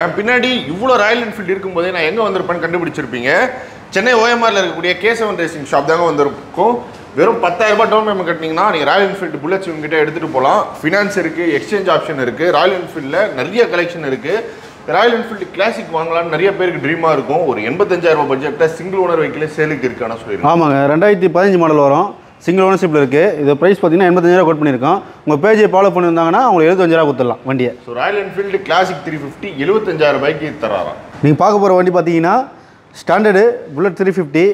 பின்னாடி இவ்வளோ Royal Enfield இருக்கும்போதே நான் எங்கே வந்திருப்பேன்னு கண்டுபிடிச்சிருப்பீங்க. சென்னை ஓஎம்ஆரில் இருக்கக்கூடிய கேசவன் ரேசிங் ஷாப் தாங்க வந்திருக்கும். வெறும் 10,000 ரூபாய் டவுன் பேமெண்ட் கட்டினீங்கன்னா நீங்கள் ராயல் என்ஃபீல்டு புல்லட்ஸ் இவங்ககிட்ட எடுத்துகிட்டு போகலாம். ஃபினான்ஸ் இருக்குது, எக்ஸ்சேஞ்ச் ஆப்ஷன் இருக்குது. ராயல் என்ஃபீல்டில் நிறைய கலெக்ஷன் இருக்குது. ராயல் என்ஃபீல்டு கிளாசிக் வாங்கலாம்னு நிறைய பேருக்கு ட்ரீமாக இருக்கும். ஒரு 85,000 ரூபாய் பட்ஜெட்டில் சிங்கிள் ஓனர் வெஹிக்கிளே சேலுக்கு இருக்கான்னு சொல்லியிருக்கேன். ஆமாங்க, 2015 மாடல் வரும். சிங்கிள் ஓனர்ஷிப்பில் இருக்குது. இது ப்ரைஸ் பார்த்தீங்கன்னா 85,000 கோட் பண்ணியிருக்கோம். உங்கள் பேஜை ஃபாலோ பண்ணியிருந்தாங்கன்னா உங்களுக்கு 75,000 கொடுத்துடலாம் வண்டியை. ஸோ ராயல் என்ஃபீல்டு கிளாசிக் 350 75,000 ரூபாய்க்கு தராராம். நீங்கள் பார்க்க போகிற வண்டி பார்த்தீங்கன்னா ஸ்டாண்டர்டு புல்லட் 350.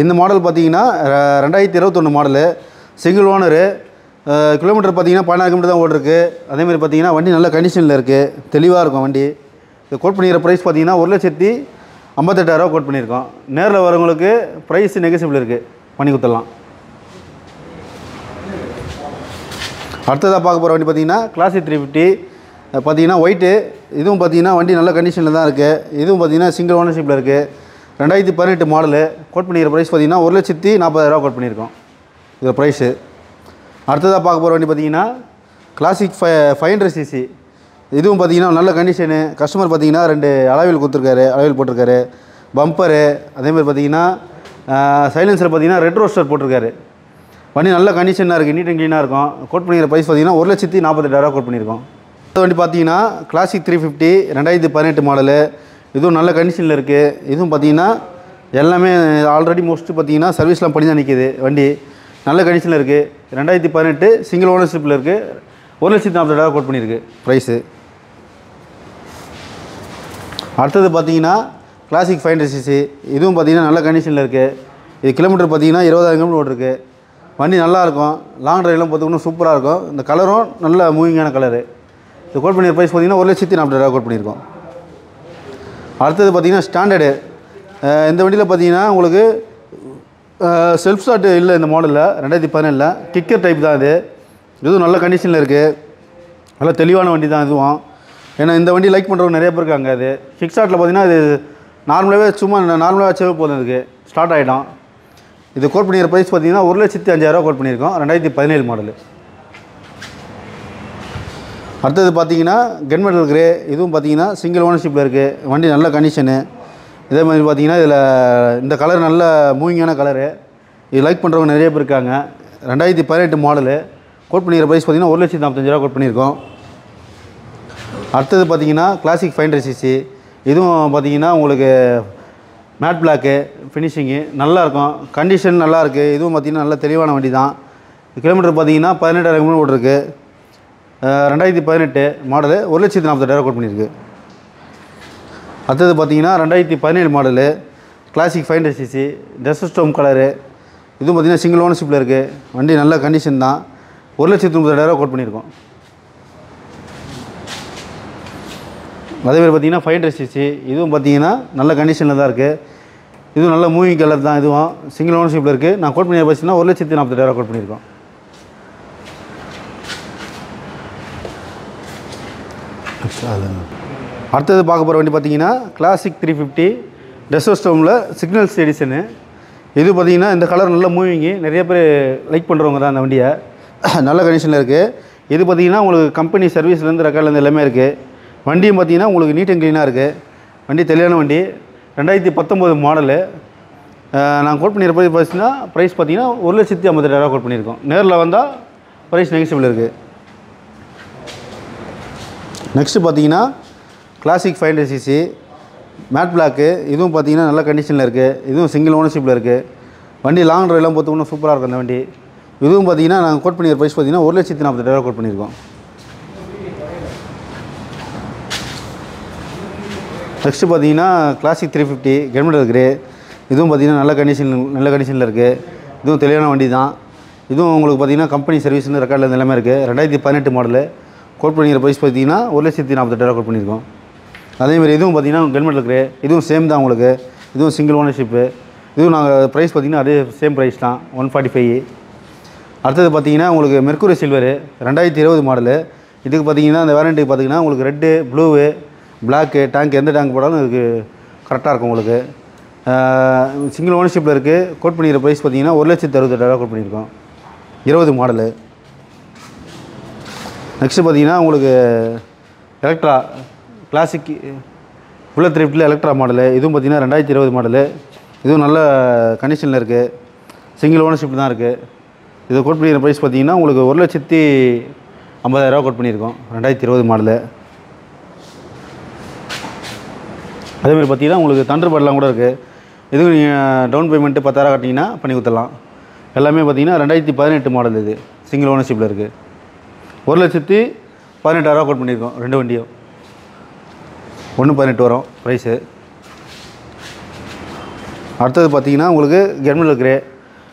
இந்த மாடல் பார்த்தீங்கன்னா 2021 மாடலு, சிங்கிள் ஓனரு. கிலோமீட்டர் பார்த்தீங்கன்னா 16 கிலோமீட்டர் தான் ஓடிருக்கு. அதேமாதிரி பார்த்தீங்கன்னா வண்டி நல்ல கண்டிஷனில் இருக்குது, தெளிவாக இருக்கும் வண்டி. இது கோட் பண்ணிக்கிற ப்ரைஸ் பார்த்தீங்கன்னா 1,58,000 கோட் பண்ணியிருக்கோம். நேரில் வரவங்களுக்கு ப்ரைஸ் நெகசிபிள் இருக்குது, பண்ணி கொடுத்துடலாம். அடுத்ததாக பார்க்க போகிற வண்டி பார்த்தீங்கன்னா கிளாசிக் 350 பார்த்தீங்கன்னா ஒயிட்டு. இதுவும் பார்த்தீங்கன்னா வண்டி நல்ல கண்டிஷனில் தான் இருக்குது. இதுவும் பார்த்தீங்கன்னா சிங்கிள் ஓனர்ஷிப்பில் இருக்குது. 2018 மாடலு. கோட் பண்ணிக்கிற ப்ரைஸ் பார்த்தீங்கன்னா 1,40,000 கோட் பண்ணியிருக்கோம் இது ப்ரைஸு. அடுத்ததாக பார்க்க போகிற வண்டி பார்த்தீங்கன்னா கிளாசிக் 500cc. இதுவும் பார்த்தீங்கன்னா நல்ல கண்டிஷனு. கஸ்டமர் பார்த்தீங்கன்னா 2 அளவில் கொடுத்துருக்காரு, அளவில் போட்டிருக்காரு. பம்பரு அதேமாதிரி பார்த்தீங்கன்னா சைலன்சர் பார்த்தீங்கன்னா ரெட் ரோஸ்டர் போட்டிருக்காரு. வண்டி நல்ல கண்டிஷனாக இருக்குது, நீட் அண்ட் க்ளீனாக இருக்கும். கோட் பண்ணிக்கிற ப்ரைஸ் பார்த்தீங்கன்னா 1,48,000 கோட் பண்ணியிருக்கோம். இந்த வண்டி பார்த்தீங்கன்னா கிளாசிக் 350 2018 மாடலு. இதுவும் நல்ல கண்டிஷனில் இருக்குது. இதுவும் பார்த்தீங்கன்னா எல்லாமே ஆல்ரெடி மோஸ்ட்டு பார்த்தீங்கன்னா சர்வீஸ்லாம் பண்ணி தான் நிற்கிது. வண்டி நல்ல கண்டிஷனில் இருக்குது. 2018 சிங்கிள் ஓனர்ஷிப்பில் இருக்குது. 1,40,000 கோட் பண்ணியிருக்கு ப்ரைஸு. அடுத்தது பார்த்தீங்கன்னா கிளாசிக் 500cc. இதுவும் பார்த்தீங்கன்னா நல்ல கண்டிஷனில் இருக்குது. இது கிலோமீட்டர் பார்த்தீங்கன்னா 20,000 கிலோமீட்டர் ஓட்டிருக்கு. வண்டி நல்லாயிருக்கும், லாங் ட்ரைவ்லாம் பார்த்துக்கணும், சூப்பராக இருக்கும். இந்த கலரும் நல்ல மூவிங்கான கலரு. இது கோட் பண்ணிய ப்ரைஸ் பார்த்தீங்கன்னா 1,40,000 கோட் பண்ணியிருக்கோம். அடுத்தது பார்த்தீங்கன்னா ஸ்டாண்டர்டு. இந்த வண்டியில் பார்த்தீங்கன்னா உங்களுக்கு செல்ஃப் ஸ்டார்ட் இல்லை இந்த மாடலில். 2017 கிக்கர் டைப் தான் இது. இதுவும் நல்ல கண்டிஷனில் இருக்குது. நல்ல தெளிவான வண்டி தான் இதுவும். ஏன்னா இந்த வண்டி லைக் பண்ணுறவங்க நிறைய பேர் இருக்காங்க. அது கிக் ஸ்டார்ட்டில் பார்த்தீங்கன்னா இது நார்மலாகவே சும்மா நார்மலாக வச்சவே போதும், இதுக்கு ஸ்டார்ட் ஆகிடும். இது கோட் பண்ணிக்கிற ப்ரைஸ் பார்த்தீங்கன்னா 1,05,000 கோட் பண்ணியிருக்கோம். 2017 மாடலு. அடுத்தது பார்த்தீங்கன்னா கன்மெடல் கிரே. இதுவும் பார்த்தீங்கன்னா சிங்கிள் ஓனர்ஷிப்பில் இருக்குது. வண்டி நல்ல கண்டிஷனு. இதே மாதிரி பார்த்தீங்கன்னா இதில் இந்த கலர் நல்ல மூவிங்கான கலரு. இது லைக் பண்ணுறவங்க நிறைய பேர் இருக்காங்க. 2018 மாடலு. கோட் பண்ணிக்கிற ப்ரைஸ் பார்த்தீங்கன்னா 1,45,000 கோட் பண்ணியிருக்கோம். அடுத்தது பார்த்தீங்கன்னா கிளாசிக் 500cc. இதுவும் பார்த்தீங்கன்னா உங்களுக்கு மேட் பிளாக்கு ஃபினிஷிங்கு நல்லாயிருக்கும், கண்டிஷன் நல்லாயிருக்கு. இதுவும் பார்த்திங்கன்னா நல்ல தெளிவான வண்டி தான். கிலோமீட்டர் பார்த்தீங்கன்னா 18,000 கிலோமீட்டர் ஓட்டிருக்கு. 2018 மாடலு. 1,40,000 கோட் பண்ணியிருக்கு. அடுத்தது பார்த்தீங்கன்னா 2017 மாடலு கிளாசிக் 500cc டெஸ்டோம் கலரு. இதுவும் பார்த்திங்கன்னா சிங்கிள் ஓனர்ஷிப்பில் இருக்குது. வண்டி நல்ல கண்டிஷன் தான். 1,90,000 கோட் பண்ணியிருக்கோம். அதேமாதிரி பார்த்தீங்கன்னா 500cc. இதுவும் பார்த்தீங்கன்னா நல்ல கண்டிஷனில் தான் இருக்குது. இதுவும் நல்ல மூவிங் கலர் தான். இதுவும் சிங்கிள் ஓனர்ஷிப்பில் இருக்குது. நான் கோட் பண்ணிய பட்சம்னா 1,40,000 கோட் பண்ணியிருக்கோம். அடுத்தது பார்க்க போகிற வண்டி பார்த்தீங்கன்னா கிளாசிக் 350 டெஸ்டோமில் சிக்னல்ஸ் எடிஷனு. இது பார்த்தீங்கன்னா இந்த கலர் நல்ல மூவிங்கு, நிறைய பேர் லைக் பண்ணுறவங்க தான் அந்த வண்டியை. நல்ல கண்டிஷனில் இருக்குது. இது பார்த்தீங்கன்னா உங்களுக்கு கம்பெனி சர்வீஸ்லேருந்து ரெக்கார்ட்லேருந்து எல்லாமே இருக்குது. வண்டியும் பார்த்தீங்கன்னா உங்களுக்கு நீட் அண்ட் க்ளீனாக இருக்குது. வண்டி தெளிவான வண்டி. 2019 மாடலு. நான் கோட் பண்ணிடுற ப்ரைஸ் பார்த்தீங்கன்னா 1,50,000 கோட் பண்ணியிருக்கோம். நேரில் வந்தால் ப்ரைஸ் நெகசிபிள் இருக்குது. நெக்ஸ்ட்டு பார்த்தீங்கன்னா கிளாசிக் 500cc மேட் பிளாக்கு. இதுவும் பார்த்தீங்கன்னா நல்ல கண்டிஷனில் இருக்குது. இதுவும் சிங்கிள் ஓனர்ஷிப்பில் இருக்குது. வண்டி லாங் ட்ரைவ்லாம் பார்த்துக்கணும், சூப்பராக இருக்கும் அந்த வண்டி. இதுவும் பார்த்தீங்கன்னா நாங்கள் கோட் பண்ணிடுற ப்ரைஸ் பார்த்தீங்கன்னா 1,40,000 கோட் பண்ணியிருக்கோம். நெக்ஸ்ட்டு பார்த்தீங்கன்னா கிளாசிக் 350 கன்மெடல் கிரே. இதுவும் பார்த்தீங்கன்னா நல்ல கண்டிஷனில் இருக்குது. இதுவும் தெளிவான வண்டி தான். இதுவும் உங்களுக்கு பார்த்தீங்கன்னா கம்பெனி சர்வீஸ்னு ரெக்கார்டில் எல்லாமே இருக்குது. 2018 மாடலு. கோட் பண்ணிக்கிற ப்ரைஸ் பார்த்தீங்கன்னா 1,40,000 கோட் பண்ணியிருக்கோம். அதேமாதிரி இதுவும் பார்த்தீங்கன்னா கன்மெடல் கிரே. இதுவும் சேம் தான் உங்களுக்கு. இதுவும் சிங்கிள் ஓனர்ஷிப்பு. இதுவும் நாங்கள் ப்ரைஸ் பார்த்தீங்கன்னா அதே சேம் ப்ரைஸ் தான், 145. அடுத்தது பார்த்தீங்கன்னா உங்களுக்கு மெர்க்குரி சில்வரு 2020 மாடலு. இதுக்கு பார்த்தீங்கன்னா அந்த வேரண்ட்டுக்கு பார்த்தீங்கன்னா உங்களுக்கு ரெட்டு, ப்ளூவு, பிளாக்கு, டேங்க் எந்த டேங்க் போடாலும் இதுக்கு கரெக்டாக இருக்கும் உங்களுக்கு. சிங்கிள் ஓனர்ஷிப்பில் இருக்குது. கோட் பண்ணிக்கிற ப்ரைஸ் பார்த்தீங்கன்னா 1,68,000 கோட் பண்ணியிருக்கோம். 20 மாடலு. நெக்ஸ்ட்டு பார்த்தீங்கன்னா உங்களுக்கு Electra classic bullet 350 Electra model. இதுவும் பார்த்தீங்கன்னா 2020 மாடலு. இதுவும் நல்ல கண்டிஷனில் இருக்குது. சிங்கிள் ஓனர்ஷிப் தான் இருக்குது. இது கோட் பண்ணிக்கிற ப்ரைஸ் பார்த்தீங்கன்னா உங்களுக்கு 1,50,000 கோட் பண்ணியிருக்கோம். 2020 மாடலு. அதேமாதிரி பார்த்தீங்கன்னா உங்களுக்கு தண்டர் பேர்ட்லாம் கூட இருக்குது. இதுவும் நீங்கள் டவுன் பேமெண்ட்டு 10,000 கட்டிங்கன்னா பண்ணி கொடுத்துடலாம். எல்லாமே பார்த்தீங்கன்னா 2018 மாடல். இது சிங்கிள் ஓனர்ஷிப்பில் இருக்குது. 1,18,000 கோட் பண்ணியிருக்கோம். 2 வண்டியும் 1,18 வரும் ப்ரைஸு. அடுத்தது பார்த்தீங்கன்னா உங்களுக்கு கெர்மெண்டல் கிரே.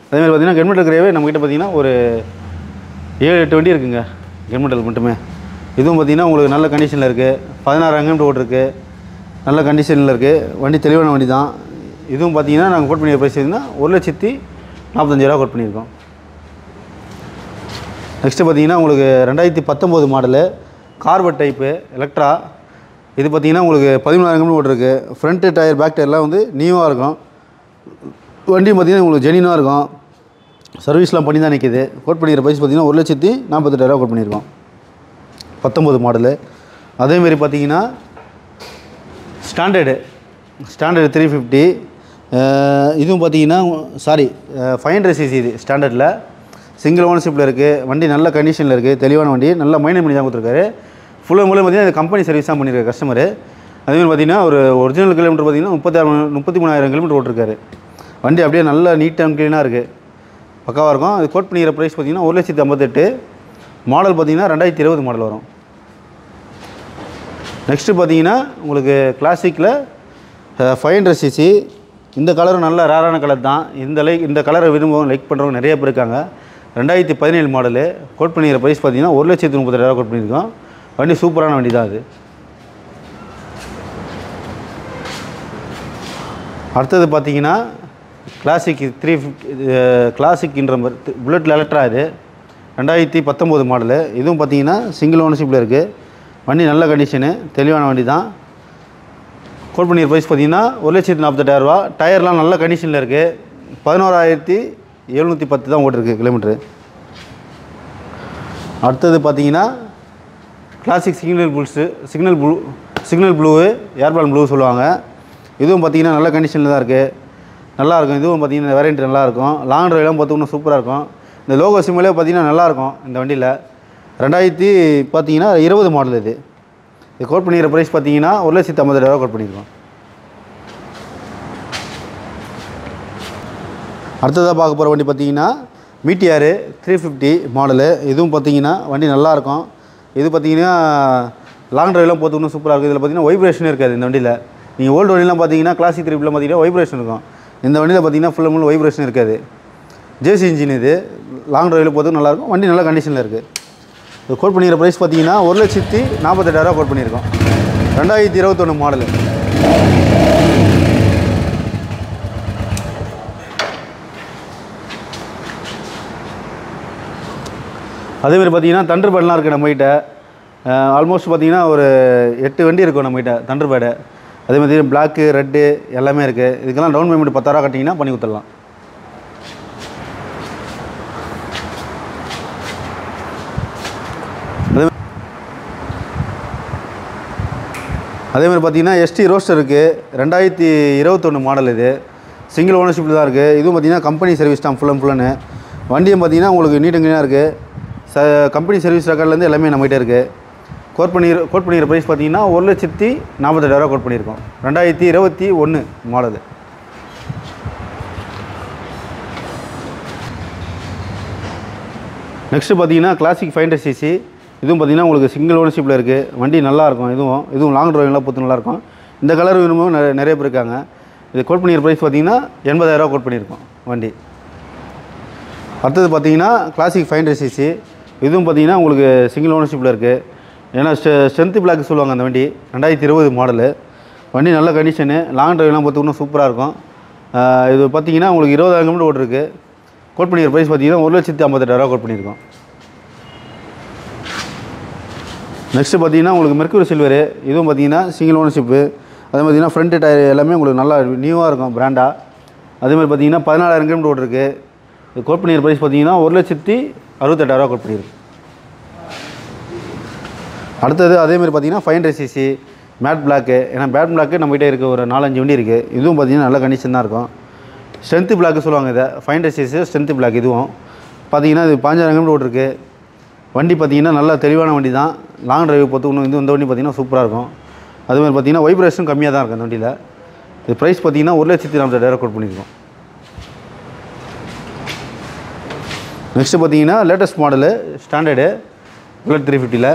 அதேமாதிரி பார்த்தீங்கன்னா கெர்மெண்டல் கிரேவே நம்மக்கிட்ட பார்த்தீங்கன்னா ஒரு 7-8 வண்டி இருக்குங்க, கெர்மெண்டல் மட்டுமே. இதுவும் பார்த்தீங்கன்னா உங்களுக்கு நல்ல கண்டிஷனில் இருக்குது. 16 அங்கேயும் ஓட்டிருக்கு. நல்ல கண்டிஷனில் இருக்குது. வண்டி தெளிவான வண்டி தான். இதுவும் பார்த்தீங்கன்னா நாங்கள் கோட் பண்ணிய ப்ரைஸ் எதுனா 1,45,000 கோட் பண்ணியிருக்கோம். நெக்ஸ்ட்டு பார்த்தீங்கன்னா உங்களுக்கு 2019 மாடலு கார்பெட் டைப்பு எலக்ட்ரா. இது பார்த்தீங்கன்னா உங்களுக்கு 13,000 ஓட்டிருக்கு. ஃப்ரண்ட்டு டயர் பேக் டயர்லாம் வந்து நியூவாக இருக்கும். வண்டியும் பார்த்தீங்கன்னா உங்களுக்கு ஜெனினாக இருக்கும். சர்வீஸ்லாம் பண்ணி தான் நிற்கிது. கோட் பண்ணிக்கிற ப்ரைஸ் பார்த்தீங்கன்னா 1,48,000 கோட் பண்ணியிருக்கோம். 19 மாடலு. அதேமாரி பார்த்தீங்கன்னா ஸ்டாண்டர்டு 350. இதுவும் பார்த்தீங்கன்னா 500cc. இது ஸ்டாண்டர்டில் சிங்கிள் ஓனர்ஷிப்பில் இருக்குது. வண்டி நல்ல கண்டிஷனில் இருக்குது. தெளிவான வண்டி. நல்லா மெயின்டைன் பண்ணி தான் கொடுத்துருக்காரு. ஃபுல்லாக மூலம் பார்த்தீங்கன்னா இது கம்பெனி சர்வீஸ் தான் பண்ணியிருக்காரு கஸ்டமரு. அதேமாதிரி பார்த்தீங்கன்னா ஒரு ஒரிஜினல் கிலோமீட்டர் பார்த்தீங்கன்னா 33,000 கிலோமீட்டர் ஓட்டிருக்காரு. வண்டி அப்படியே நல்லா நீட் அண்ட் க்ளீனாக இருக்குது. பக்காவாக இருக்கும். இது கோட் பண்ணிக்கிற ப்ரைஸ் பார்த்தீங்கன்னா 1,58,000. மாடல் பார்த்தீங்கன்னா 2020 மாடல் வரும். நெக்ஸ்ட்டு பார்த்தீங்கன்னா உங்களுக்கு கிளாசிக்கில் 500cc. இந்த கலரும் நல்ல ரேரான கலர் தான். இந்த கலரை விரும்பவும் லைக் பண்ணுறவங்க நிறைய பேர் இருக்காங்க. 2017 மாடலு. கோட் பண்ணிக்கிற ப்ரைஸ் பார்த்தீங்கன்னா 1,32,000 கோட் பண்ணியிருக்கோம். வண்டி சூப்பரான வண்டி தான் அது. அடுத்தது பார்த்தீங்கன்னா கிளாசிக் 350 கிளாசிக்ன்ற புல்லட் எலக்ட்ரா. இது 2019 மாடலு. இதுவும் பார்த்தீங்கன்னா சிங்கிள் ஓனர்ஷிப்பில் இருக்குது. வண்டி நல்ல கண்டிஷனு, தெளிவான வண்டி தான். கோட் பண்ணிக்கிற ப்ரைஸ் பார்த்தீங்கன்னா 1,48,000. டயர்லாம் நல்ல கண்டிஷனில் இருக்குது. 11,710 தான் ஓட்டிருக்கு கிலோமீட்ரு. அடுத்தது பார்த்தீங்கன்னா கிளாசிக் சிக்னல் ப்ளூ ஏர்பால் ப்ளூ சொல்லுவாங்க. இதுவும் பார்த்தீங்கன்னா நல்ல கண்டிஷனில் தான் இருக்குது. நல்லாயிருக்கும். இதுவும் பார்த்தீங்கன்னா வேரியண்ட் நல்லாயிருக்கும். லாங் ட்ரைவ்லாம் பார்த்தீங்கன்னா சூப்பராக இருக்கும். இந்த லோகோ சிம்மிலே பார்த்தீங்கன்னா நல்லாயிருக்கும் இந்த வண்டியில். 2020 மாடல். இது கோட் பண்ணிக்கிற ப்ரைஸ் பார்த்தீங்கன்னா 1,50,000 கோட் பண்ணியிருக்கோம். அடுத்ததாக பார்க்க போகிற வண்டி பார்த்தீங்கன்னா மீட்டியார் 350 மாடலு. இதுவும் பார்த்தீங்கன்னா வண்டி நல்லாயிருக்கும். இது பார்த்தீங்கன்னா லாங் ட்ரைவ்லாம் போகிறதுக்கு சூப்பராக இருக்குது. இதில் பார்த்தீங்கன்னா வைப்ரேஷனே இருக்காது இந்த வண்டியில். நீங்கள் ஓல்டு வண்டிலாம் பார்த்தீங்கன்னா கிளாசிக் 350 பார்த்தீங்கன்னா வைப்ரேஷன் இருக்கும். இந்த வண்டியில் பார்த்தீங்கன்னா ஃபுல் வைப்ரேஷன் இருக்காது. ஜேசி இன்ஜின். இது லாங் ட்ரைவில் போகிறதுக்கு நல்லாயிருக்கும். வண்டி நல்ல கண்டிஷனில் இருக்குது. இது கோட் பண்ணிக்கிற ப்ரைஸ் பார்த்தீங்கன்னா 1,48,000 கோட் பண்ணியிருக்கோம். 2021 மாடலு. அதேமாதிரி பார்த்தீங்கன்னா தண்டர் பேர்ட்லாம் இருக்குது நம்மகிட்ட. ஆல்மோஸ்ட் பார்த்தீங்கன்னா ஒரு 8 வண்டி இருக்கும் நம்மகிட்ட தண்டர் பேர்டு. அதேமாதிரி பிளாக்கு ரெட்டு எல்லாமே இருக்குது. இதுக்கெல்லாம் டவுன் பேமெண்ட் 10,000 கட்டிங்கன்னா பண்ணி கொடுத்துடலாம். அதேமாதிரி பார்த்தீங்கன்னா எஸ்டி ரோஸ்டர் இருக்குது. 2021 மாடல். இது சிங்கிள் ஓனர்ஷிப்பில் தான் இருக்குது. இதுவும் பார்த்தீங்கன்னா கம்பெனி சர்வீஸ் தான் ஃபுல்லுன்னு. வண்டியும் பார்த்தீங்கன்னா உங்களுக்கு நீட் அண்ட் க்ளீனாக இருக்குது. கம்பெனி சர்வீஸ் ரெக்கார்ட்லேருந்து எல்லாமே நம்மகிட்ட இருக்குது. கோட் பண்ணிக்கிற ப்ரைஸ் பார்த்தீங்கன்னா 1,48,000 கோட் பண்ணியிருக்கோம். 2021 மாடலு. நெக்ஸ்ட்டு பார்த்தீங்கன்னா கிளாசிக் 500cc. இதுவும் பார்த்தீங்கன்னா உங்களுக்கு சிங்கிள் ஓனர்ஷிப்பில் இருக்குது. வண்டி நல்லாயிருக்கும். இதுவும் லாங் ட்ரைவிங்லாம் பார்த்து நல்லாயிருக்கும். இந்த கலர் வேணுமோ நிறைய பேர் இருக்காங்க. இது கோட் பண்ணிக்கிற ப்ரைஸ் பார்த்தீங்கன்னா 80,000 கோட் பண்ணியிருக்கோம் வண்டி. அடுத்தது பார்த்தீங்கன்னா கிளாசிக் 500cc. இதுவும் பார்த்தீங்கன்னா உங்களுக்கு சிங்கிள் ஓனர்ஷிப்பில் இருக்குது. ஏன்னா ஸ்ட்ரென்த்து பிளாக் சொல்லுவாங்க அந்த வண்டி. 2020 மாடலு. வண்டி நல்ல கண்டிஷனு. லாங் ட்ரைவ்லாம் பார்த்துக்கணும் சூப்பராக இருக்கும். இது பார்த்தீங்கன்னா உங்களுக்கு 20,000 கிலோமீட்டர் ஓட்டிருக்கு. கோட் பண்ணிக்கிற ப்ரைஸ் பார்த்தீங்கன்னா 1,58,000 கோட் பண்ணியிருக்கோம். நெக்ஸ்ட்டு பார்த்தீங்கன்னா உங்களுக்கு மெர்க்குரி சில்வரு. இதுவும் பார்த்தீங்கன்னா சிங்கிள் ஓனர்ஷிப்பு. அதே பார்த்தீங்கன்னா ஃப்ரண்ட்டு டயர் எல்லாமே உங்களுக்கு நல்லா நியூவாக இருக்கும் பிராண்டாக. அதேமாதிரி பார்த்தீங்கன்னா 14,000 கிலோமீட்டர் ஓட்டிருக்கு. இது கோட் பண்ணிக்கிற ப்ரைஸ் பார்த்தீங்கன்னா 1,68,000 கோட் பண்ணியிருக்கு. அடுத்தது அதேமாதிரி பார்த்தீங்கன்னா 500cc. Matte black. ஏன்னா மேட் பிளாக்கு நம்மகிட்ட இருக்குது, ஒரு 4-5 வண்டி இருக்குது. இதுவும் பார்த்தீங்கன்னா நல்ல கண்டிஷன் தான் இருக்கும். ஸ்ட்ரென்த்து பிளாக்கு சொல்லுவாங்க இதை, 500cc ஸ்ட்ரென்த்து பிளாக். இதுவும் பார்த்தீங்கன்னா இது 5000 கிலோமீட்டர் ஓட்டிருக்கு. வண்டி பார்த்தீங்கன்னா நல்லா தெளிவான வண்டி தான். லாங் டிரைவ் பொறுத்துக்கணும். இந்த வண்டி பார்த்தீங்கன்னா சூப்பராக இருக்கும். அதுமாதிரி பார்த்தீங்கன்னா வைப்ரேஷன் கம்மியாக தான் இருக்கும் அந்த வண்டியில். இது ப்ரைஸ் பார்த்தீங்கன்னா 1,40,000 கோட் பண்ணியிருக்கோம். நெக்ஸ்ட்டு பார்த்தீங்கன்னா லேட்டஸ்ட் மாடலு ஸ்டாண்டர்டு புல்லட் 350ல்.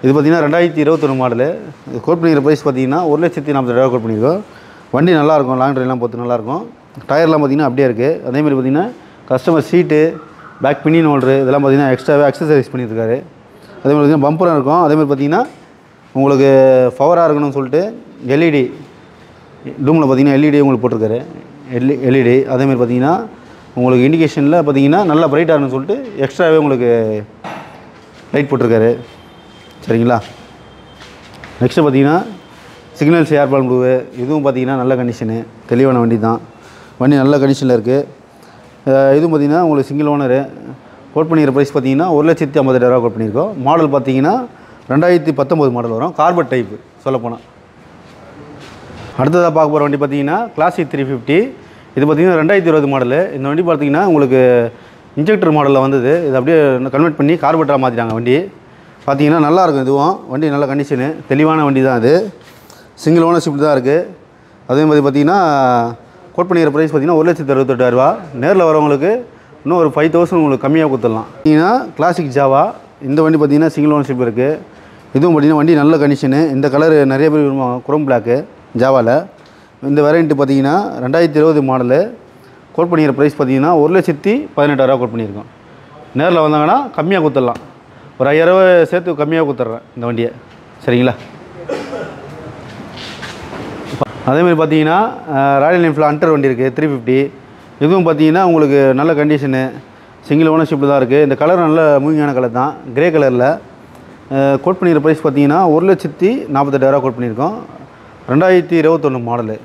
இது பார்த்தீங்கன்னா 2021 மாடலு. இது கோட் பண்ணிக்கிற ப்ரைஸ் பார்த்தீங்கன்னா 1,40,000 கோட் பண்ணியிருக்கோம். வண்டி நல்லாயிருக்கும், லாங் ட்ரைவ்லாம் பொறுத்து நல்லாயிருக்கும். டயர்லாம் பார்த்தீங்கன்னா அப்படியே இருக்குது. அதேமாதிரி பார்த்தீங்கன்னா கஸ்டமர் சீட்டு, பேக் பினியன் ஹோல்டரு இதெல்லாம் பார்த்தீங்கன்னா எக்ஸ்ட்ராவே அக்சசரிஸ் பண்ணியிருக்காரு. அதேமாதிரி பார்த்தீங்கன்னா பம்பரும் இருக்கும். அதேமாதிரி பார்த்தீங்கன்னா உங்களுக்கு பவராக இருக்கணும்னு சொல்லிட்டு எல்இடி டூமில் பார்த்தீங்கன்னா எல்இடி உங்களுக்கு போட்டிருக்காரு. எல்இடி அதேமாதிரி பார்த்தீங்கன்னா உங்களுக்கு இண்டிகேஷனில் பார்த்தீங்கன்னா நல்லா பிரைட்டாக இருக்குன்னு சொல்லிட்டு எக்ஸ்ட்ராவே உங்களுக்கு லைட் போட்டிருக்காரு. சரிங்களா? நெக்ஸ்ட்டு பார்த்தீங்கன்னா சிக்னல்ஸ் ஏர்பால் ப்ளூவு. இதுவும் பார்த்தீங்கன்னா நல்ல கண்டிஷனு, தெளிவான வண்டி தான். வண்டி நல்ல கண்டிஷனில் இருக்குது. இதுவும் பார்த்தீங்கன்னா உங்களுக்கு சிங்கிள் ஓனரு. கோட் பண்ணிக்கிற ப்ரைஸ் பார்த்தீங்கன்னா 1,50,000 கோட் பண்ணியிருக்கோம். மாடல் பார்த்தீங்கன்னா 2019 மாடல் வரும், கார்பெட் டைப்பு சொல்லப்போனால். அடுத்ததாக பார்க்க போகிற வண்டி பார்த்தீங்கன்னா கிளாசிக் 350. இது பார்த்தீங்கன்னா 2020 மாடலு. இந்த வண்டி பார்த்தீங்கன்னா உங்களுக்கு இன்ஜெக்டர் மாடலில் வந்தது. இது அப்படியே கன்வெர்ட் பண்ணி கார்பெட்டராக மாற்றிட்டாங்க வண்டி. பார்த்தீங்கன்னா நல்லாயிருக்கும். இதுவும் வண்டி நல்ல கண்டிஷனு, தெளிவான வண்டி தான். அது சிங்கிள் ஓனர்ஷிப் தான் இருக்குது. அதே மாதிரி பார்த்தீங்கன்னா கோட் பண்ணிக்கிற ப்ரைஸ் பார்த்தீங்கன்னா 1,68,000. நேரில் வரவங்களுக்கு இன்னும் ஒரு 5,000 உங்களுக்கு கம்மியாக கொடுத்துடலாம். பார்த்தீங்கன்னா கிளாசிக் ஜாவா. இந்த வண்டி பார்த்தீங்கன்னா சிங்கிள் ஓனர்ஷிப் இருக்குது. இதுவும் பார்த்தீங்கன்னா வண்டி நல்ல கண்டிஷனு. இந்த கலர் நிறைய பேர் விரும்புவாங்க, குரோம் பிளாக்கு ஜாவாவில். இந்த வேரியண்ட்டு பார்த்தீங்கன்னா 2020 மாடலு. கோட் பண்ணிக்கிற ப்ரைஸ் பார்த்தீங்கன்னா 1,18,000 கோட் பண்ணியிருக்கோம். நேரில் வந்தாங்கன்னா கம்மியாக கொடுத்துடலாம், ஒரு 5,000 சேர்த்து கம்மியாக கொடுத்துட்றேன் இந்த வண்டியை. சரிங்களா? அதேமாதிரி பார்த்தீங்கன்னா ராயல் என்ஃபீல்டு ஹண்டர் வண்டி இருக்குது 350. இதுவும் பார்த்தீங்கன்னா உங்களுக்கு நல்ல கண்டிஷனு, சிங்கிள் ஓனர்ஷிப்பில் தான் இருக்குது. இந்த கலர் நல்ல மூவிங்கான கலர் தான், கிரே கலரில். கோட் பண்ணிக்கிற ப்ரைஸ் பார்த்தீங்கன்னா 1,48,000 கோட் பண்ணியிருக்கோம். 2021 மாடலு.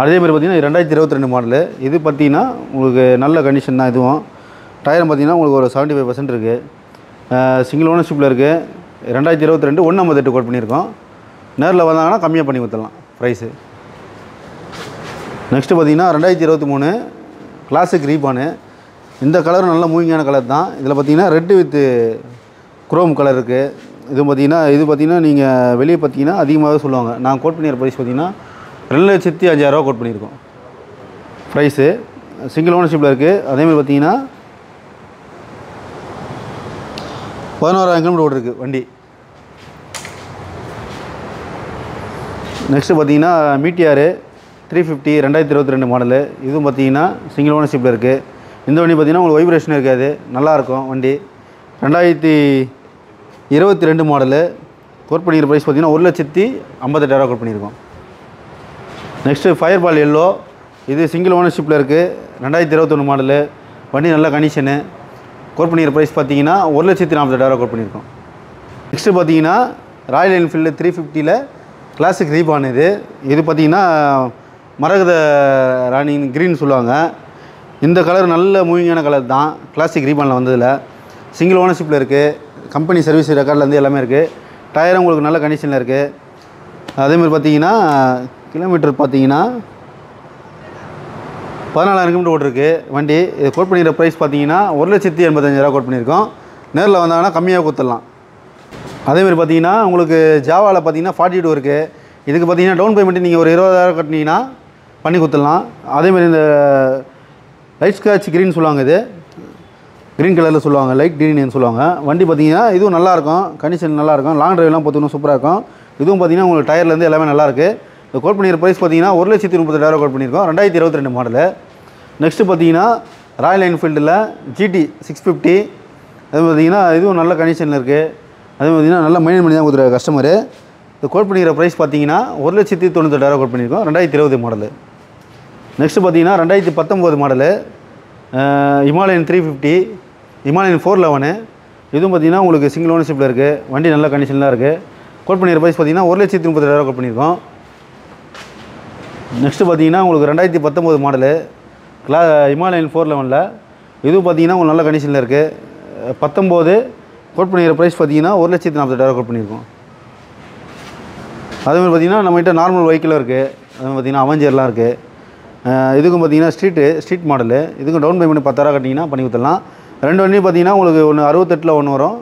அதேமாதிரி பார்த்தீங்கன்னா 2022 மாடலு. இது பார்த்தீங்கன்னா உங்களுக்கு நல்ல கண்டிஷன் தான். இதுவும் டயரும் பார்த்தீங்கன்னா உங்களுக்கு ஒரு 75% இருக்குது. சிங்கிள் ஓனர்ஷிப்பில் இருக்குது. 2022 1,58 கோட் பண்ணியிருக்கோம். நேரில் வந்தாங்கன்னா கம்மியாக பண்ணி கொடுத்துடலாம் ப்ரைஸு. நெக்ஸ்ட்டு பார்த்தீங்கன்னா 2023 கிளாசிக் ரீபானு. இந்த கலரும் நல்ல மூவிங்கான கலர் தான். இதில் பார்த்தீங்கன்னா ரெட்டு வித்து குரோம் கலர் இருக்குது. இது பார்த்தீங்கன்னா நீங்கள் வெளியே பார்த்தீங்கன்னா அதிகமாகவே சொல்லுவாங்க. நான் கோட் பண்ணிக்கிற ப்ரைஸ் பார்த்தீங்கன்னா 2,05,000 கோட் பண்ணியிருக்கோம் ப்ரைஸு. சிங்கிள் ஓனர்ஷிப்பில் இருக்குது. அதேமாதிரி பார்த்தீங்கன்னா 11,000 கிலோமீட்டர் ஓடிருக்கு வண்டி. நெக்ஸ்ட்டு பார்த்தீங்கன்னா மீட்டியார் 350 2022 மாடலு. இதுவும் பார்த்தீங்கன்னா சிங்கிள் ஓனர்ஷிப்பில் இருக்குது. இந்த வண்டி பார்த்தீங்கன்னா உங்களுக்கு வைப்ரேஷன் இருக்காது, நல்லாயிருக்கும் வண்டி. 2022 மாடலு. கோட் பண்ணிக்கிற ப்ரைஸ் பார்த்தீங்கன்னா 1,58,000 கோட் பண்ணியிருக்கோம். Next fire ball yellow. இது சிங்கிள் ஓனர்ஷிப்பில் இருக்குது. 2021 மாடலு. வண்டி நல்ல கண்டிஷனு. கோட் பண்ணிக்கிற ப்ரைஸ் பார்த்தீங்கன்னா 1,40,000 கோட் பண்ணியிருக்கோம். நெக்ஸ்ட்டு பார்த்தீங்கன்னா ராயல் என்ஃபீல்டு 350ல் கிளாசிக் ரீபான். இது பார்த்தீங்கன்னா மரகத ராணி க்ரீன் சொல்லுவாங்க. இந்த கலர் நல்ல மூவிங்கான கலர் தான், கிளாசிக் ரீபானில் வந்ததில். சிங்கிள் ஓனர்ஷிப்பில் இருக்குது. கம்பெனி சர்வீஸ் ரெக்கார்ட்லேருந்து எல்லாமே இருக்குது. டயரும் உங்களுக்கு நல்ல கண்டிஷனில் இருக்குது. அதேமாதிரி பார்த்தீங்கன்னா கிலோமீட்டர் பார்த்தீங்கன்னா 14,000 கிலோமீட்டர் ஓட்டிருக்கு வண்டி. இது கோட் பண்ணிக்கிற ப்ரைஸ் பார்த்தீங்கன்னா 1,85,000 கோட் பண்ணியிருக்கோம். நேரில் வந்தாங்கன்னா கம்மியாக கொடுத்துடலாம். அதேமாதிரி பார்த்தீங்கன்னா உங்களுக்கு ஜாவாவில் பார்த்தீங்கன்னா 42 இருக்குது. இதுக்கு பார்த்தீங்கன்னா டவுன் பேமெண்ட் நீங்கள் ஒரு 20,000 கட்டினீங்கன்னா பண்ணி கொடுத்துடலாம். அதேமாதிரி இந்த லைட் ஸ்க்ராட்ச் க்ரீன் சொல்லுவாங்க. இது க்ரீன் கலரில் சொல்லுவாங்க, லைட் க்ரீன்னு சொல்லுவாங்க. வண்டி பார்த்தீங்கன்னா இதுவும் நல்லாயிருக்கும், கண்டிஷன் நல்லாயிருக்கும், லாங் ட்ரைவ்லாம் பார்த்துக்கணும் சூப்பராக இருக்கும். இதுவும் பார்த்தீங்கன்னா உங்களுக்கு டயர்லேருந்து எல்லாமே நல்லாயிருக்கு. இந்த கோட் பண்ணிக்கிற ப்ரைஸ் பார்த்தீங்கன்னா 1,30,000 கோட் பண்ணியிருக்கோம். 2022 மாடலு. நெக்ஸ்ட்டு பார்த்தீங்கன்னா ராயல் என்ஃபீல்டில் GT 650. அது பார்த்தீங்கன்னா இதுவும் நல்ல கண்டிஷனில் இருக்குது. அதே பார்த்தீங்கன்னா நல்லா மெயின்டைன் பண்ணி தான் கொடுத்துருக்காரு கஸ்டமரு. இந்த கோட் பண்ணிக்கிற ப்ரைஸ் பார்த்தீங்கன்னா 1,98,000 கோட் பண்ணியிருக்கோம். 2020 மாடலு. நெக்ஸ்ட்டு பார்த்தீங்கன்னா 2019 மாடலு ஹிமாலயன் 350, ஹிமாலயன் 411. இதுவும் பார்த்தீங்கன்னா உங்களுக்கு சிங்கிள் ஓனர்ஷிப்பில் இருக்குது. வண்டி நல்ல கண்டிஷனில் இருக்குது. கோட் பண்ணிக்கிற ப்ரைஸ் பார்த்தீங்கன்னா 1,30,000 கோட் பண்ணியிருக்கோம். நெக்ஸ்ட்டு பார்த்தீங்கன்னா உங்களுக்கு 2019 மாடலு ஹிமாலயன் 411. இதுவும் பார்த்தீங்கன்னா உங்களுக்கு நல்ல கண்டிஷனில் இருக்குது. 19 கோட் பண்ணிக்கிற ப்ரைஸ் பார்த்தீங்கன்னா 1,40,000 கோட் பண்ணியிருக்கோம். அதேமாதிரி பார்த்திங்கன்னா நம்மகிட்ட நார்மல் வெஹிக்கிளும் இருக்குது. அது பார்த்திங்கன்னா அவெஞ்சர்லாம் இருக்குது. இதுக்கும் பார்த்திங்கன்னா ஸ்ட்ரீட் மாடலு. இதுக்கும் டவுன் பேமெண்ட் 10,000 கட்டிங்கன்னா பண்ணி கொடுத்துடலாம். ரெண்டு வண்டியும் பார்த்திங்கன்னா உங்களுக்கு ஒன்று 68 ஒன்று வரும்,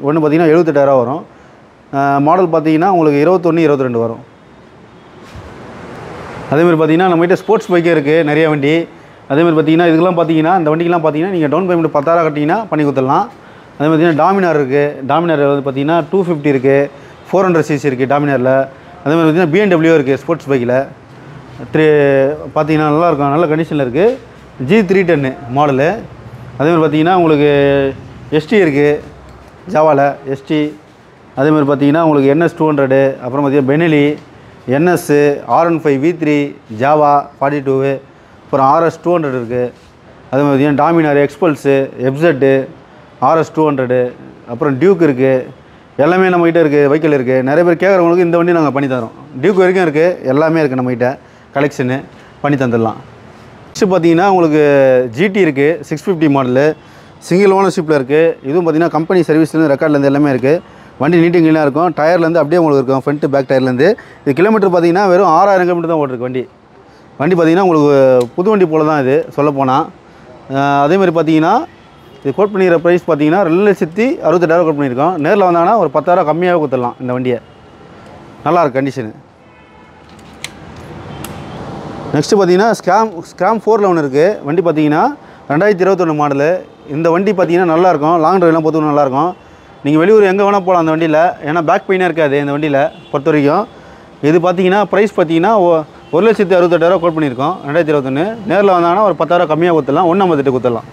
ஒன்று பார்த்திங்கன்னா 78,000 வரும். மாடல் பார்த்திங்கன்னா உங்களுக்கு 21, 22 வரும். அதேமாதிரி பார்த்திங்கன்னா நம்மகிட்ட ஸ்போர்ட்ஸ் பைக்கே இருக்குது நிறைய வண்டி. அதேமாதிரி பார்த்திங்கன்னா இதுக்கெல்லாம் பார்த்திங்கன்னா இந்த வண்டிக்கெலாம் பார்த்திங்கன்னா நீங்கள் டவுன் பேமெண்ட் 10,000 கட்டிங்கன்னா பண்ணி கொடுத்துடலாம். அதே பார்த்திங்கன்னா டாமினார் இருக்குது. டாமினார் வந்து பார்த்திங்கன்னா 250 இருக்குது, 400cc இருக்குது டாமினாரில். அதே மாதிரி பார்த்திங்கன்னா BMW இருக்குது ஸ்போர்ட்ஸ் பைக்கில். பார்த்திங்கன்னா நல்லாயிருக்கும், நல்ல கண்டிஷனில் இருக்குது. G310 model. அதேமாதிரி பார்த்திங்கன்னா உங்களுக்கு ST இருக்குது, ஜாவாவில் ST. அதேமாதிரி பார்த்திங்கன்னா உங்களுக்கு NS200, அப்புறம் பார்த்திங்கன்னா Benelli, NS, R15 V3, Java 42, அப்புறம் RS200 இருக்குது. அதே மாதிரி பார்த்திங்கன்னா டாமினார், எக்ஸ்பல்ஸு, FZ, RS200, அப்புறம் டியூக் இருக்குது. எல்லாமே நம்மகிட்ட இருக்குது, வெஹிக்கிள் இருக்குது. நிறைய பேர் கேட்குறவங்களுக்கு இந்த வண்டி நாங்கள் பண்ணி தரோம். டியூக் வரைக்கும் இருக்குது, எல்லாமே இருக்குது நம்மகிட்ட கலெக்ஷனு, பண்ணி தந்துடலாம். நெக்ஸ்ட்டு பார்த்தீங்கன்னா உங்களுக்கு GT இருக்குது, 650 மாடலு, சிங்கிள் ஓனர்ஷிப்பில் இருக்குது. இதுவும் பார்த்திங்கன்னா கம்பெனி சர்வீஸ்லேருந்து ரெக்கார்ட்லேருந்து எல்லாமே இருக்குது. வண்டி நீட்டிங் க்ளீனாக இருக்கும். டயர்லேருந்து அப்படியே உங்களுக்கு இருக்கும், ஃப்ரண்ட்டு பேக் டயர்லேருந்து. இது கிலோமீட்டர் பார்த்திங்கன்னா வெறும் 6000 கிலோமீட்டர் தான் ஓட்டிருக்கு வண்டி. பார்த்திங்கன்னா உங்களுக்கு புது வண்டி போல் தான் இது சொல்லப்போனால். அதேமாதிரி பார்த்திங்கன்னா இது கோட் பண்ணிக்கிற ப்ரைஸ் பார்த்திங்கன்னா 2,68,000 கோட் பண்ணியிருக்கோம். நேரில் வந்தாங்கன்னா ஒரு 10,000 கம்மியாகவே கொடுத்துடலாம் இந்த வண்டியை. நல்லாயிருக்கு கண்டிஷனு. நெக்ஸ்ட்டு பார்த்திங்கன்னா ஸ்கிராம் 4ல் ஒன்று இருக்குது. வண்டி பார்த்திங்கன்னா 2021 மாடலு. இந்த வண்டி பார்த்திங்கன்னா நல்லாயிருக்கும், லாங் ட்ரைவ்லாம் போகிறதுக்கு நல்லாயிருக்கும். நீங்கள் வெளியூர் எங்கே வேணால் போகலாம் அந்த வண்டியில், ஏன்னா பேக் பெயினாக இருக்காது இந்த வண்டியில் பொறுத்த வரைக்கும். இது பார்த்திங்கன்னா ப்ரைஸ் பார்த்திங்கன்னா 1,68,000 கோட் பண்ணியிருக்கோம் 2021. நேரில் வந்தாங்கன்னா ஒரு 10,000 கம்மியாக கொடுத்துடலாம், 1,58 கொடுத்துடலாம்.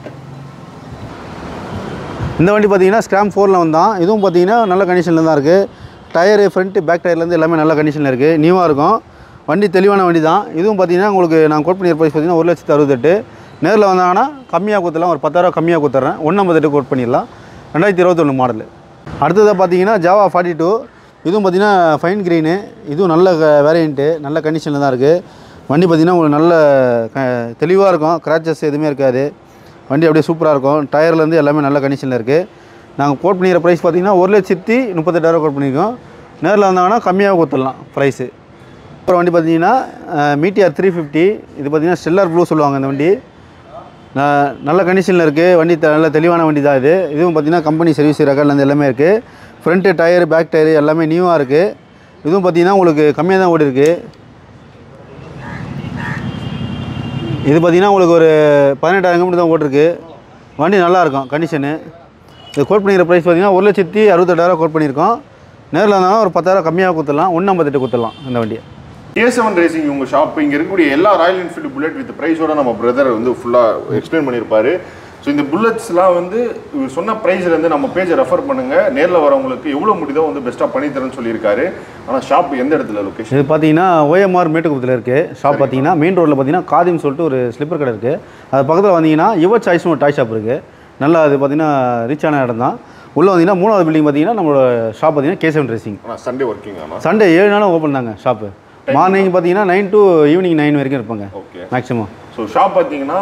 இந்த வண்டி பார்த்திங்கன்னா ஸ்கிராம் 4ல் வந்தான். இதுவும் பார்த்திங்கன்னா நல்ல கண்டிஷனில் தான் இருக்குது. டயரு ஃப்ரண்ட்டு பேக் டயர்லேருந்து எல்லாமே நல்ல கண்டிஷனில் இருக்குது, நியூவாக இருக்கும். வண்டி தெளிவான வண்டி தான். இதுவும் பார்த்திங்கன்னா உங்களுக்கு நான் கோட் பண்ணிய ப்ரைஸ் பார்த்திங்கன்னா 1,68,000. நேரில் வந்தாங்கன்னா கம்மியாக கொடுத்துடலாம், ஒரு 10,000 கம்மியாக கொடுத்துட்றேன், 1,58 கோட் பண்ணிடலாம். 2021 மாடலு. அடுத்ததாக பார்த்திங்கன்னா ஜாவா 42. இதுவும் பார்த்திங்கன்னா ஃபைன் க்ரீனு. இதுவும் நல்ல வேரியண்ட்டு, நல்ல கண்டிஷனில் தான் இருக்குது. வண்டி பார்த்திங்கன்னா உங்களுக்கு நல்ல தெளிவாக இருக்கும், கிராச்சஸ் எதுவுமே இருக்காது. வண்டி அப்படியே சூப்பராக இருக்கும். டயர்லேருந்து எல்லாமே நல்ல கண்டிஷனில் இருக்குது. நாங்கள் கோட் பண்ணிக்கிற ப்ரைஸ் பார்த்திங்கன்னா 1,38,000 கோட் பண்ணியிருக்கோம். நேரில் வந்தாங்கன்னா கம்மியாக கொடுத்துடலாம் ப்ரைஸு. அப்புறம் வண்டி பார்த்திங்கன்னா மீட்டிஆர் 350. இது பார்த்திங்கன்னா ஸ்டெல்லார் ப்ளூ சொல்லுவாங்க இந்த வண்டி. நல்ல கண்டிஷனில் இருக்குது வண்டி, நல்ல தெளிவான வண்டி தான் இது. இதுவும் பார்த்திங்கன்னா கம்பெனி சர்வீஸ் ரெக்கார்ட்லேருந்து எல்லாமே இருக்குது. ஃப்ரண்ட்டு டயரு பேக் டயரு எல்லாமே நியூவாக இருக்குது. இதுவும் பார்த்திங்கன்னா உங்களுக்கு கம்மியாக தான் ஓடி இருக்குது. இது பார்த்திங்கன்னா உங்களுக்கு ஒரு 18,000 கிலோமீட்டர் தான் ஓட்டிருக்கு. வண்டி நல்லாயிருக்கும் கண்டிஷனு. இது கோட் பண்ணிக்கிற ப்ரைஸ் பார்த்திங்கன்னா 1,68,000 கோட் பண்ணியிருக்கோம். நேரில் வந்தாலும் ஒரு 10,000 கம்மியாக கொடுத்துடலாம், 1,58 கொடுத்துடலாம் இந்த வண்டியை. K7 ரேசிங் உங்கள் ஷாப் இங்கே இருக்கக்கூடிய எல்லா ராயல் என்ஃபீல்டு புல்லட் வித் ப்ரைஸோட நம்ம பிரதர் வந்து ஃபுல்லாக எக்ஸ்பிளைன் பண்ணியிருப்பாரு. ஸோ இந்த புல்லட்ஸ்லாம் வந்து இவர் சொன்ன ப்ரைஸ்லேருந்து நம்ம பேஜை ரெஃபர் பண்ணுங்கள். நேரில் வரவங்களுக்கு எவ்வளோ முடியுதோ வந்து பெஸ்ட்டாக பண்ணித்தரேன்னு சொல்லியிருக்காரு. ஆனால் ஷாப் எந்த இடத்துல லொக்கேஷன்? இது பார்த்தீங்கன்னா OMR மேட்டுக்குப்பத்தில் இருக்குது ஷாப். பார்த்தீங்கன்னா மெயின் ரோட்டில் பார்த்தீங்கன்னா காதிம் சொல்லிட்டு ஒரு ஸ்லிப்பர் கடை இருக்குது. அது பக்கத்தில் வந்தீங்கன்னா யுவர் சாய்ஸ்னு ஒரு டாய் ஷாப் இருக்குது. நல்லா அது பார்த்தீங்கன்னா ரீச் ஆன இடம் தான். உள்ளே வந்தீங்கன்னா 3வது பில்டிங் பார்த்தீங்கன்னா நம்மளோட ஷாப் பார்த்தீங்கன்னா K7 ரேசிங். சண்டே ஒர்க்கிங் ஆனால் சண்டே 7 நாளும் ஓப்பன் தாங்க ஷாப்பு. மார்னிங் பார்த்தீங்கன்னா 9 to ஈவினிங் 9 வரைக்கும் இருப்பாங்க மேக்ஸிமம். ஸோ ஷாப் பார்த்தீங்கன்னா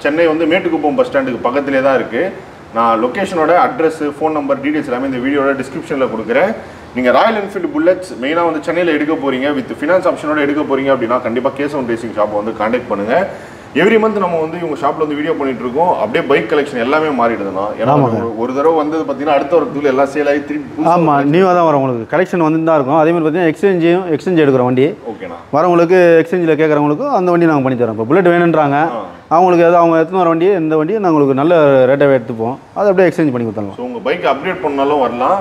சென்னை வந்து மேட்டுக்குப்பம் பஸ் ஸ்டாண்டுக்கு பக்கத்திலே தான் இருக்குது. நான் லொக்கேஷனோட அட்ரஸ், ஃபோன் நம்பர், டீட்டெயில்ஸ் எல்லாமே இந்த வீடியோட டிஸ்கிரிப்ஷனில் கொடுக்குறேன். நீங்கள் ராயல் என்ஃபீல்டு புல்லட்ஸ் மெயினாக வந்து சென்னையில் எடுக்க போகிறீங்க, வித் ஃபினான்ஸ் ஆப்ஷனோட எடுக்க போகிறீங்க அப்படின்னா கண்டிப்பாக K7 ரேசிங் ஷாப்பை வந்து கான்டாக்ட் பண்ணுங்கள். எவ்ரி மந்த் நம்ம வந்து இவங்க ஷாப்பில் வந்து வீடியோ பண்ணிட்டு இருக்கோம். அப்படியே பைக் கலெக்ஷன் எல்லாமே மாறிடுதுண்ணா. ஏன்னா ஒரு தடவை வந்தது பார்த்தீங்கன்னா அடுத்த ஒரு தூள் எல்லாம் சேல் ஆகி திருப்பி ஆமாம் நியூவாக தான் வரும். உங்களுக்கு கலெக்ஷன் வந்து தான் இருக்கும். அதே மாதிரி பார்த்தீங்கன்னா எக்ஸ்சேஞ்ச் எடுக்கிற வண்டி ஓகேண்ணா. வரவங்களுக்கு எக்ஸ்சேஞ்சில் கேட்குறவங்களுக்கும் அந்த வண்டி நாங்கள் பண்ணி தரோம். இப்போ புல்லட் வேணுன்றாங்க, அவங்களுக்கு ஏதாவது அவங்க எடுத்துன்னு வர வண்டி இந்த வண்டியை நாங்கள் உங்களுக்கு நல்ல ரேட்டாகவே எடுத்துப்போம். அதை அப்படியே எக்ஸ்சேஞ்ச் பண்ணி கொடுத்தாங்க. ஸோ உங்கள் பைக் அப்டேட் பண்ணாலும் வரலாம்.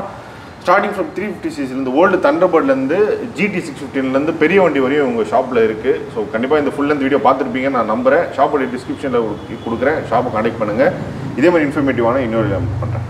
ஸ்டார்டிங் ஃப்ரம் 350cc ஓல்டு தண்டர்பர்ட்லேருந்து GT 650 பெரிய வண்டி வரையும் உங்கள் ஷாப்பில் இருக்குது. ஸோ கண்டிப்பாக இந்த ஃபுல் லென்த் வீடியோ பார்த்துருப்பீங்கன்னு நான் நம்புகிறேன். ஷாப்போட டிஸ்கிரிப்ஷனில் கொடுக்குறேன், ஷாப்பை கான்டாக்ட் பண்ணுங்கள். இதே மாதிரி இன்ஃபர்மேட்டிவான இன்னொரு பண்ணுறேன்.